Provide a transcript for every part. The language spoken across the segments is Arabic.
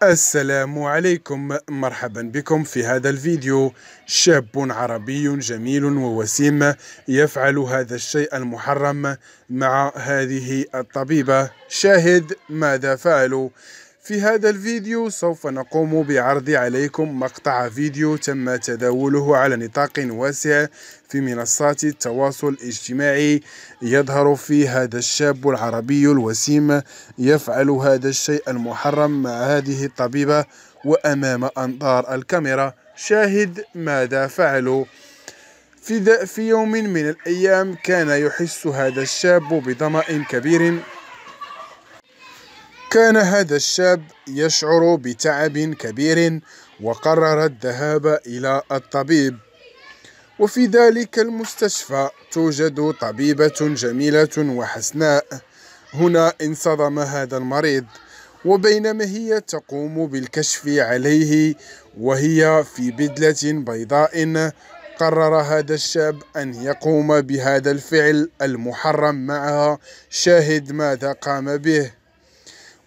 السلام عليكم، مرحبا بكم في هذا الفيديو. شاب عربي جميل ووسيم يفعل هذا الشيء المحرم مع هذه الطبيبة. شاهد ماذا فعلوا. في هذا الفيديو سوف نقوم بعرض عليكم مقطع فيديو تم تداوله على نطاق واسع في منصات التواصل الاجتماعي، يظهر فيه هذا الشاب العربي الوسيم يفعل هذا الشيء المحرم مع هذه الطبيبة وأمام أنظار الكاميرا. شاهد ماذا فعلوا. في يوم من الأيام كان يحس هذا الشاب بظمأ كبير. كان هذا الشاب يشعر بتعب كبير وقرر الذهاب إلى الطبيب. وفي ذلك المستشفى توجد طبيبة جميلة وحسناء. هنا انصدم هذا المريض، وبينما هي تقوم بالكشف عليه وهي في بدلة بيضاء، قرر هذا الشاب أن يقوم بهذا الفعل المحرم معها. شاهد ماذا قام به.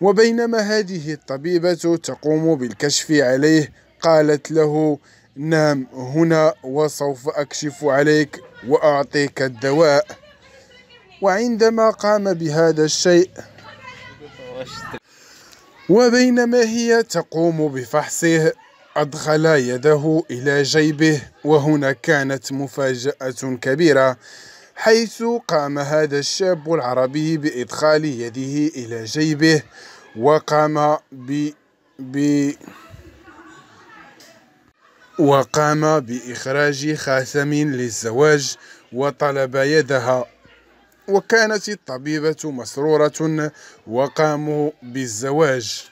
وبينما هذه الطبيبة تقوم بالكشف عليه قالت له: نام هنا وسوف أكشف عليك وأعطيك الدواء. وعندما قام بهذا الشيء وبينما هي تقوم بفحصه أدخل يده إلى جيبه، وهنا كانت مفاجأة كبيرة، حيث قام هذا الشاب العربي بإدخال يده إلى جيبه وقام بإخراج خاتم للزواج وطلب يدها. وكانت الطبيبة مسرورة وقاموا بالزواج.